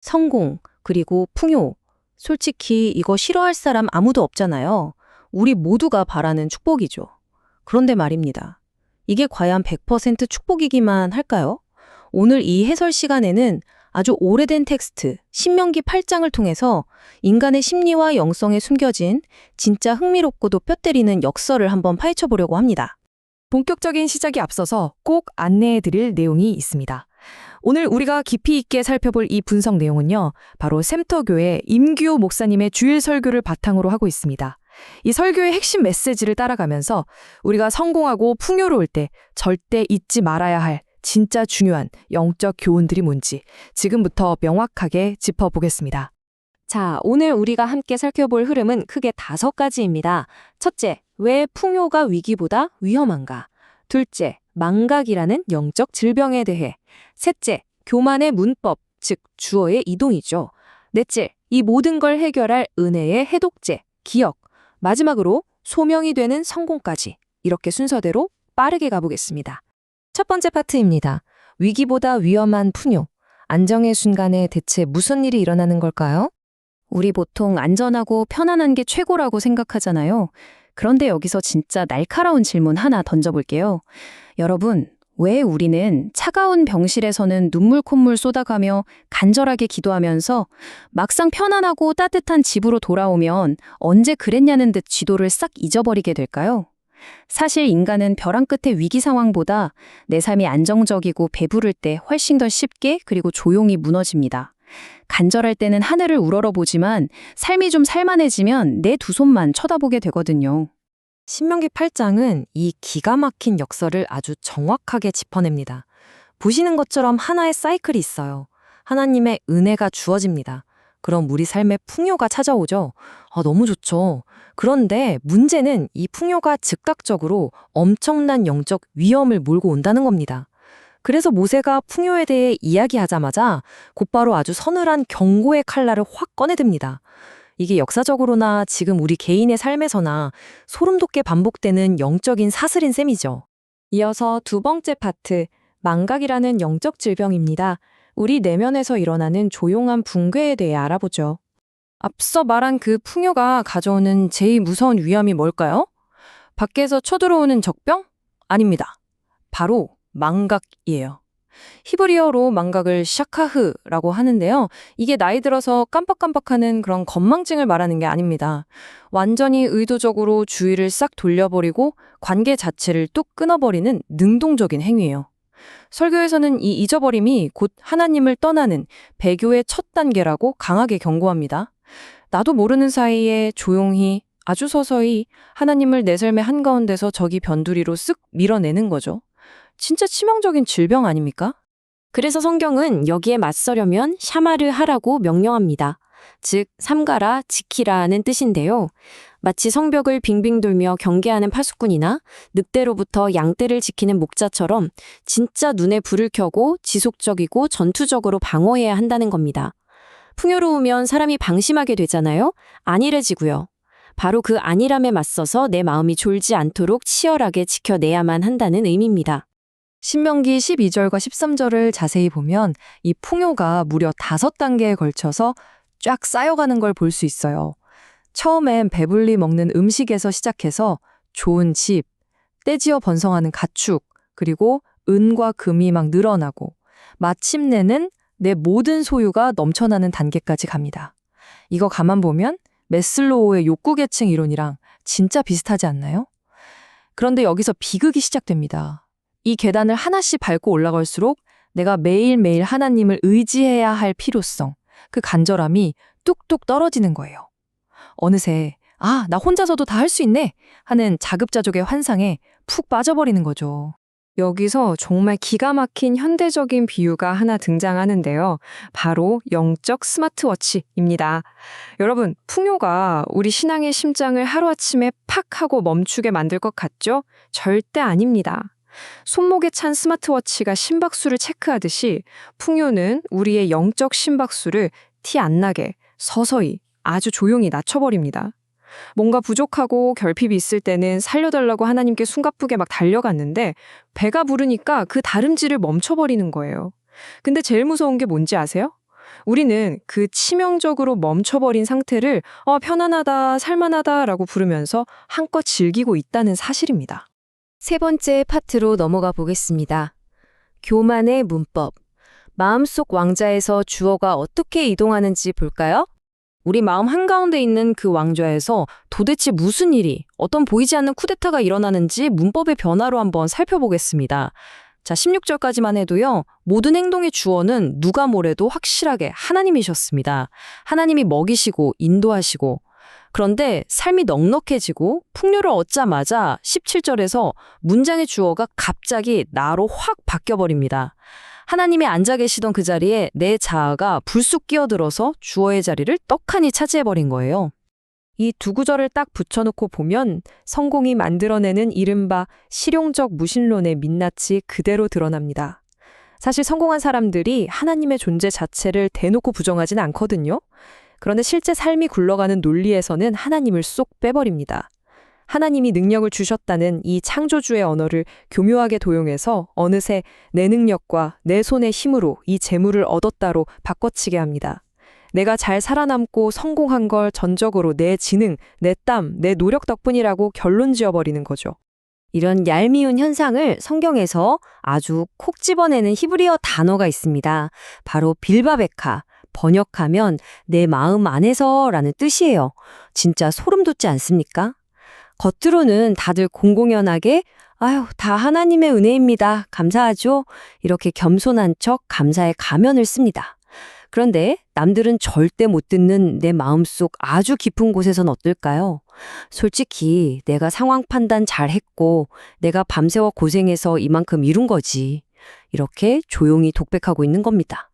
성공, 그리고 풍요. 솔직히 이거 싫어할 사람 아무도 없잖아요. 우리 모두가 바라는 축복이죠. 그런데 말입니다. 이게 과연 100% 축복이기만 할까요? 오늘 이 해설 시간에는 아주 오래된 텍스트, 신명기 8장을 통해서 인간의 심리와 영성에 숨겨진 진짜 흥미롭고도 뼈 때리는 역설을 한번 파헤쳐 보려고 합니다. 본격적인 시작에 앞서서 꼭 안내해 드릴 내용이 있습니다. 오늘 우리가 깊이 있게 살펴볼 이 분석 내용은요, 바로 샘터교회 임규호 목사님의 주일 설교를 바탕으로 하고 있습니다. 이 설교의 핵심 메시지를 따라가면서 우리가 성공하고 풍요로울 때 절대 잊지 말아야 할 진짜 중요한 영적 교훈들이 뭔지 지금부터 명확하게 짚어보겠습니다. 자, 오늘 우리가 함께 살펴볼 흐름은 크게 5가지입니다. 첫째, 왜 풍요가 위기보다 위험한가? 둘째, 망각이라는 영적 질병에 대해. 셋째, 교만의 문법, 즉 주어의 이동이죠. 넷째, 이 모든 걸 해결할 은혜의 해독제, 기억. 마지막으로 소명이 되는 성공까지. 이렇게 순서대로 빠르게 가보겠습니다. 첫 번째 파트입니다. 위기보다 위험한 풍요. 안정의 순간에 대체 무슨 일이 일어나는 걸까요? 우리 보통 안전하고 편안한 게 최고라고 생각하잖아요. 그런데 여기서 진짜 날카로운 질문 하나 던져볼게요. 여러분, 왜 우리는 차가운 병실에서는 눈물 콧물 쏟아가며 간절하게 기도하면서 막상 편안하고 따뜻한 집으로 돌아오면 언제 그랬냐는 듯 지도를 싹 잊어버리게 될까요? 사실 인간은 벼랑 끝의 위기 상황보다 내 삶이 안정적이고 배부를 때 훨씬 더 쉽게 그리고 조용히 무너집니다. 간절할 때는 하늘을 우러러보지만 삶이 좀 살만해지면 내 두 손만 쳐다보게 되거든요. 신명기 8장은 이 기가 막힌 역설을 아주 정확하게 짚어냅니다. 보시는 것처럼 하나의 사이클이 있어요. 하나님의 은혜가 주어집니다. 그럼 우리 삶에 풍요가 찾아오죠. 너무 좋죠. 그런데 문제는 이 풍요가 즉각적으로 엄청난 영적 위험을 몰고 온다는 겁니다. 그래서 모세가 풍요에 대해 이야기하자마자 곧바로 아주 서늘한 경고의 칼날을 확 꺼내듭니다. 이게 역사적으로나 지금 우리 개인의 삶에서나 소름 돋게 반복되는 영적인 사슬인 셈이죠. 이어서 두 번째 파트, 망각이라는 영적 질병입니다. 우리 내면에서 일어나는 조용한 붕괴에 대해 알아보죠. 앞서 말한 그 풍요가 가져오는 제일 무서운 위험이 뭘까요? 밖에서 쳐들어오는 적병? 아닙니다. 바로 망각이에요. 히브리어로 망각을 샤카흐라고 하는데요. 이게 나이 들어서 깜빡깜빡하는 그런 건망증을 말하는 게 아닙니다. 완전히 의도적으로 주의를 싹 돌려버리고 관계 자체를 뚝 끊어버리는 능동적인 행위예요. 설교에서는 이 잊어버림이 곧 하나님을 떠나는 배교의 첫 단계라고 강하게 경고합니다. 나도 모르는 사이에 조용히 아주 서서히 하나님을 내 삶의 한가운데서 저기 변두리로 쓱 밀어내는 거죠. 진짜 치명적인 질병 아닙니까? 그래서 성경은 여기에 맞서려면 샤마르 하라고 명령합니다. 즉, 삼가라, 지키라는 뜻인데요. 마치 성벽을 빙빙 돌며 경계하는 파수꾼이나 늑대로부터 양떼를 지키는 목자처럼 진짜 눈에 불을 켜고 지속적이고 전투적으로 방어해야 한다는 겁니다. 풍요로우면 사람이 방심하게 되잖아요. 안일해지고요. 바로 그 안일함에 맞서서 내 마음이 졸지 않도록 치열하게 지켜내야만 한다는 의미입니다. 신명기 12절과 13절을 자세히 보면 이 풍요가 무려 5단계에 걸쳐서 쫙 쌓여가는 걸 볼 수 있어요. 처음엔 배불리 먹는 음식에서 시작해서 좋은 집, 떼지어 번성하는 가축, 그리고 은과 금이 막 늘어나고 마침내는 내 모든 소유가 넘쳐나는 단계까지 갑니다. 이거 가만 보면 매슬로우의 욕구계층 이론이랑 진짜 비슷하지 않나요? 그런데 여기서 비극이 시작됩니다. 이 계단을 하나씩 밟고 올라갈수록 내가 매일매일 하나님을 의지해야 할 필요성, 그 간절함이 뚝뚝 떨어지는 거예요. 어느새 나 혼자서도 다 할 수 있네 하는 자급자족의 환상에 푹 빠져버리는 거죠. 여기서 정말 기가 막힌 현대적인 비유가 하나 등장하는데요. 바로 영적 스마트워치입니다. 여러분, 풍요가 우리 신앙의 심장을 하루아침에 팍 하고 멈추게 만들 것 같죠? 절대 아닙니다. 손목에 찬 스마트워치가 심박수를 체크하듯이 풍요는 우리의 영적 심박수를 티 안 나게 서서히 아주 조용히 낮춰버립니다. 뭔가 부족하고 결핍이 있을 때는 살려달라고 하나님께 숨가쁘게 막 달려갔는데 배가 부르니까 그 다름질을 멈춰버리는 거예요. 근데 제일 무서운 게 뭔지 아세요? 우리는 그 치명적으로 멈춰버린 상태를 편안하다, 살만하다라고 부르면서 한껏 즐기고 있다는 사실입니다. 세 번째 파트로 넘어가 보겠습니다. 교만의 문법. 마음속 왕좌에서 주어가 어떻게 이동하는지 볼까요? 우리 마음 한가운데 있는 그 왕좌에서 도대체 무슨 일이, 어떤 보이지 않는 쿠데타가 일어나는지 문법의 변화로 한번 살펴보겠습니다. 자, 16절까지만 해도요, 모든 행동의 주어는 누가 뭐래도 확실하게 하나님이셨습니다. 하나님이 먹이시고 인도하시고. 그런데 삶이 넉넉해지고 풍요를 얻자마자 17절에서 문장의 주어가 갑자기 나로 확 바뀌어버립니다. 하나님이 앉아 계시던 그 자리에 내 자아가 불쑥 끼어들어서 주어의 자리를 떡하니 차지해버린 거예요. 이 두 구절을 딱 붙여놓고 보면 성공이 만들어내는 이른바 실용적 무신론의 민낯이 그대로 드러납니다. 사실 성공한 사람들이 하나님의 존재 자체를 대놓고 부정하진 않거든요. 그런데 실제 삶이 굴러가는 논리에서는 하나님을 쏙 빼버립니다. 하나님이 능력을 주셨다는 이 창조주의 언어를 교묘하게 도용해서 어느새 내 능력과 내 손의 힘으로 이 재물을 얻었다로 바꿔치게 합니다. 내가 잘 살아남고 성공한 걸 전적으로 내 지능, 내 땀, 내 노력 덕분이라고 결론 지어버리는 거죠. 이런 얄미운 현상을 성경에서 아주 콕 집어내는 히브리어 단어가 있습니다. 바로 빌바베카, 번역하면 내 마음 안에서라는 뜻이에요. 진짜 소름 돋지 않습니까? 겉으로는 다들 공공연하게 아유, 다 하나님의 은혜입니다. 감사하죠? 이렇게 겸손한 척 감사의 가면을 씁니다. 그런데 남들은 절대 못 듣는 내 마음속 아주 깊은 곳에선 어떨까요? 솔직히 내가 상황 판단 잘했고 내가 밤새워 고생해서 이만큼 이룬 거지. 이렇게 조용히 독백하고 있는 겁니다.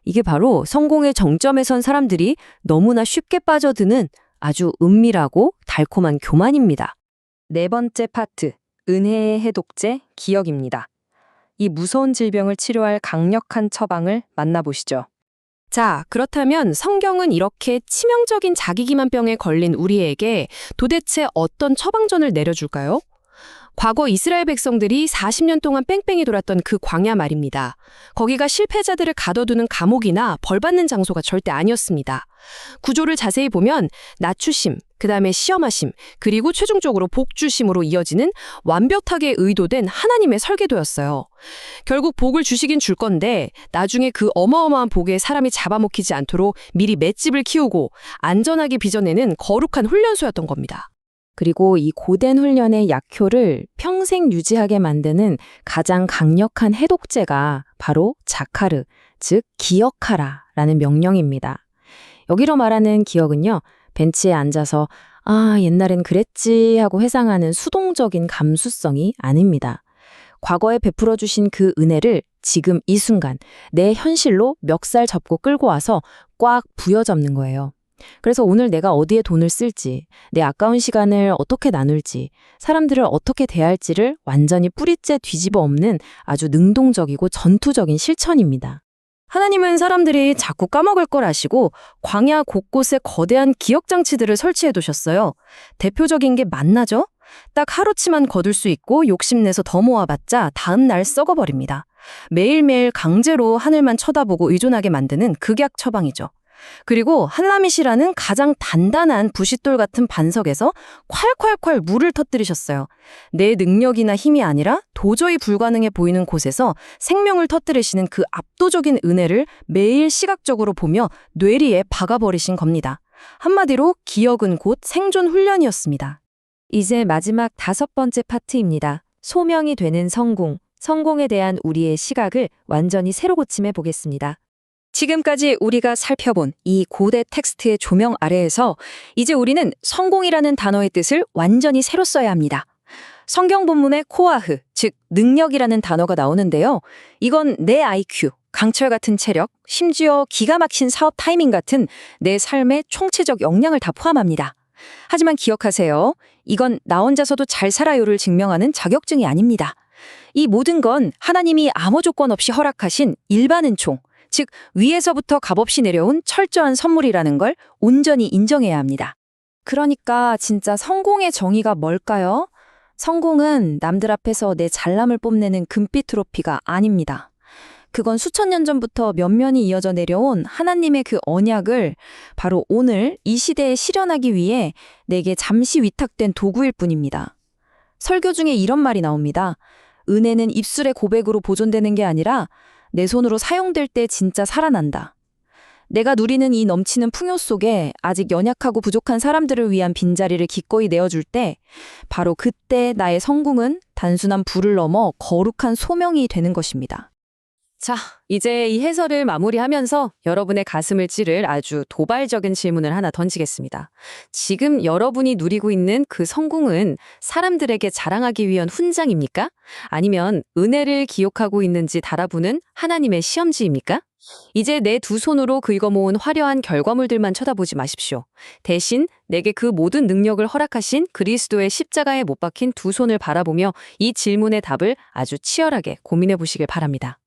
이게 바로 성공의 정점에 선 사람들이 너무나 쉽게 빠져드는 아주 은밀하고 달콤한 교만입니다. 네 번째 파트, 은혜의 해독제, 기억입니다. 이 무서운 질병을 치료할 강력한 처방을 만나보시죠. 자, 그렇다면 성경은 이렇게 치명적인 자기기만병에 걸린 우리에게 도대체 어떤 처방전을 내려줄까요? 과거 이스라엘 백성들이 40년 동안 뺑뺑이 돌았던 그 광야 말입니다. 거기가 실패자들을 가둬두는 감옥이나 벌받는 장소가 절대 아니었습니다. 구조를 자세히 보면 낮추심, 그다음에 시험하심, 그리고 최종적으로 복주심으로 이어지는 완벽하게 의도된 하나님의 설계도였어요. 결국 복을 주시긴 줄 건데 나중에 그 어마어마한 복에 사람이 잡아먹히지 않도록 미리 맷집을 키우고 안전하게 빚어내는 거룩한 훈련소였던 겁니다. 그리고 이 고된 훈련의 약효를 평생 유지하게 만드는 가장 강력한 해독제가 바로 자카르, 즉 기억하라라는 명령입니다. 여기로 말하는 기억은요, 벤치에 앉아서 아, 옛날엔 그랬지 하고 회상하는 수동적인 감수성이 아닙니다. 과거에 베풀어 주신 그 은혜를 지금 이 순간 내 현실로 멱살 잡고 끌고 와서 꽉 부여잡는 거예요. 그래서 오늘 내가 어디에 돈을 쓸지, 내 아까운 시간을 어떻게 나눌지, 사람들을 어떻게 대할지를 완전히 뿌리째 뒤집어 엎는 아주 능동적이고 전투적인 실천입니다. 하나님은 사람들이 자꾸 까먹을 걸 아시고 광야 곳곳에 거대한 기억장치들을 설치해 두셨어요. 대표적인 게 만나죠? 딱 하루치만 거둘 수 있고 욕심내서 더 모아봤자 다음 날 썩어버립니다. 매일매일 강제로 하늘만 쳐다보고 의존하게 만드는 극약 처방이죠. 그리고 한라밋이라는 가장 단단한 부싯돌 같은 반석에서 콸콸콸 물을 터뜨리셨어요. 내 능력이나 힘이 아니라 도저히 불가능해 보이는 곳에서 생명을 터뜨리시는 그 압도적인 은혜를 매일 시각적으로 보며 뇌리에 박아버리신 겁니다. 한마디로 기억은 곧 생존 훈련이었습니다. 이제 마지막 5번째 파트입니다. 소명이 되는 성공, 성공에 대한 우리의 시각을 완전히 새로 고침해 보겠습니다. 지금까지 우리가 살펴본 이 고대 텍스트의 조명 아래에서 이제 우리는 성공이라는 단어의 뜻을 완전히 새로 써야 합니다. 성경 본문에 코아흐, 즉 능력이라는 단어가 나오는데요. 이건 내 IQ, 강철 같은 체력, 심지어 기가 막힌 사업 타이밍 같은 내 삶의 총체적 역량을 다 포함합니다. 하지만 기억하세요. 이건 나 혼자서도 잘 살아요를 증명하는 자격증이 아닙니다. 이 모든 건 하나님이 아무 조건 없이 허락하신 일반 은총, 즉 위에서부터 값없이 내려온 철저한 선물이라는 걸 온전히 인정해야 합니다. 그러니까 진짜 성공의 정의가 뭘까요? 성공은 남들 앞에서 내 잘남을 뽐내는 금빛 트로피가 아닙니다. 그건 수천 년 전부터 면면이 이어져 내려온 하나님의 그 언약을 바로 오늘 이 시대에 실현하기 위해 내게 잠시 위탁된 도구일 뿐입니다. 설교 중에 이런 말이 나옵니다. 은혜는 입술의 고백으로 보존되는 게 아니라 내 손으로 사용될 때 진짜 살아난다. 내가 누리는 이 넘치는 풍요 속에 아직 연약하고 부족한 사람들을 위한 빈자리를 기꺼이 내어줄 때 바로 그때 나의 성공은 단순한 부를 넘어 거룩한 소명이 되는 것입니다. 자, 이제 이 해설을 마무리하면서 여러분의 가슴을 찌를 아주 도발적인 질문을 하나 던지겠습니다. 지금 여러분이 누리고 있는 그 성공은 사람들에게 자랑하기 위한 훈장입니까? 아니면 은혜를 기억하고 있는지 달아보는 하나님의 시험지입니까? 이제 내 두 손으로 긁어 모은 화려한 결과물들만 쳐다보지 마십시오. 대신 내게 그 모든 능력을 허락하신 그리스도의 십자가에 못 박힌 두 손을 바라보며 이 질문의 답을 아주 치열하게 고민해 보시길 바랍니다.